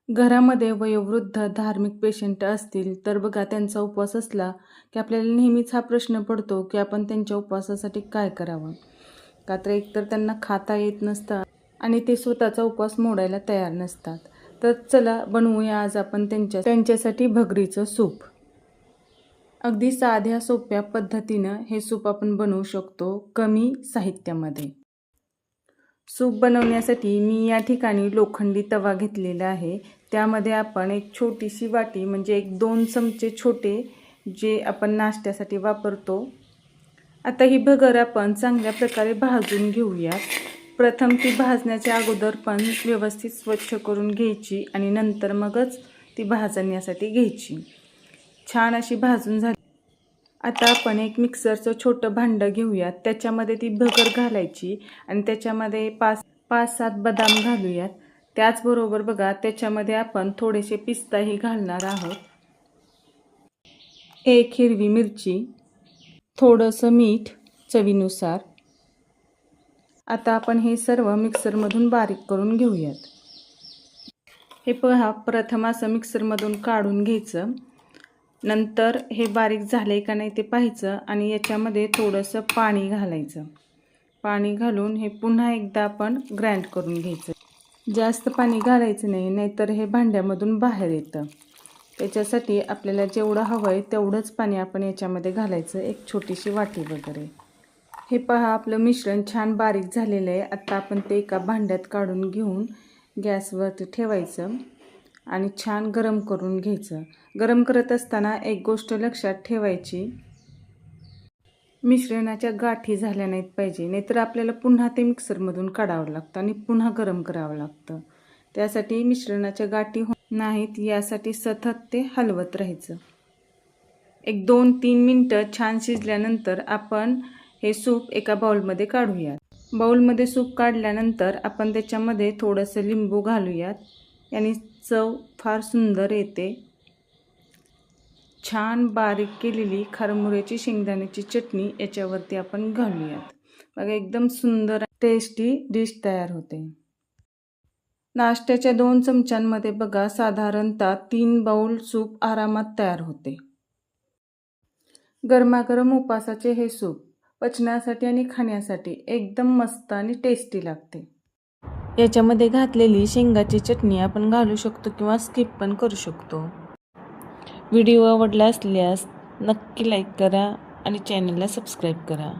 घरामध्ये वयोवृद्ध धार्मिक पेशंट असतील तर बघा, त्यांचा उपवास असला की आपल्याला नेहमीच हा प्रश्न पडतो की आपण त्यांच्या उपवासासाठी काय करावं. का तर एकतर त्यांना खाता येत नसतं आणि ते स्वतःचा उपवास मोडायला तयार नसतात. तर चला बनवूया आज आपण त्यांच्यासाठी भगरीचं सूप. अगदी साध्या सोप्या पद्धतीनं हे सूप आपण बनवू शकतो कमी साहित्यामध्ये. सूप बनवण्यासाठी मी या ठिकाणी लोखंडी तवा घेतलेला आहे. त्यामध्ये आपण एक छोटीशी वाटी म्हणजे 1-2 चमचे छोटे जे आपण नाश्त्यासाठी वापरतो. आता ही भगर आपण चांगल्या प्रकारे भाजून घेऊयात. प्रथम ती भाजण्याच्या अगोदर पण व्यवस्थित स्वच्छ करून घ्यायची आणि नंतर मगच ती भाजण्यासाठी घ्यायची. छान अशी भाजून झाली. आता आपण एक मिक्सरचं छोटं भांडं घेऊयात. त्याच्यामध्ये ती भगर घालायची आणि त्याच्यामध्ये 5-7 बदाम घालूयात. त्याचबरोबर बघा, त्याच्यामध्ये आपण थोडेसे पिस्ताही घालणार आहोत. 1 हिरवी मिरची, थोडंसं मीठ चवीनुसार. आता आपण हे सर्व मिक्सरमधून बारीक करून घेऊयात. हे पहा, प्रथम असं मिक्सरमधून काढून घ्यायचं. नंतर हे बारीक झाले का नाही ते पाहायचं आणि याच्यामध्ये थोडंसं पाणी घालायचं. पाणी घालून हे पुन्हा एकदा आपण ग्राइंड करून घ्यायचं. जास्त पाणी घालायचं नाही, नाहीतर हे भांड्यामधून बाहेर येतं. त्याच्यासाठी आपल्याला जेवढं हवं आहे तेवढंच पाणी आपण याच्यामध्ये घालायचं, एक छोटीशी वाटी वगैरे. हे पहा, आपलं मिश्रण छान बारीक झालेलं आहे. आता आपण ते एका भांड्यात काढून घेऊन गॅसवरती ठेवायचं आणि छान गरम करून घ्यायचं. गरम करत असताना एक गोष्ट लक्षात ठेवायची, मिश्रणाच्या गाठी झाल्या नाहीत पाहिजे, नाहीतर आपल्याला पुन्हा ते मिक्सरमधून काढावं लागतं आणि पुन्हा गरम करावं लागतं. त्यासाठी मिश्रणाच्या गाठी नाहीत यासाठी सतत ते हलवत राहायचं. एक 2-3 मिनटं छान शिजल्यानंतर आपण हे सूप एका बाउलमध्ये काढूयात. बाउलमध्ये सूप काढल्यानंतर आपण त्याच्यामध्ये थोडंसं लिंबू घालूयात. याने चव फार सुंदर येते. छान बारीक केलेली खारमुऱ्याची शेंगदाण्याची चटणी याच्यावरती आपण घालूयात. बघा, एकदम सुंदर टेस्टी डिश तयार होते. नाश्त्याच्या 2 चमच्यांमध्ये बघा साधारणतः 3 बाउल सूप आरामात तयार होते. गरमागरम उपवासाचे हे सूप पचण्यासाठी आणि खाण्यासाठी एकदम मस्त आणि टेस्टी लागते. याच्यामध्ये घातलेली शेंगाची चटणी आपण घालू शकतो किंवा स्किप पण करू शकतो. व्हिडिओ आवडला असल्यास नक्की लाईक करा आणि चॅनलला सबस्क्राईब करा.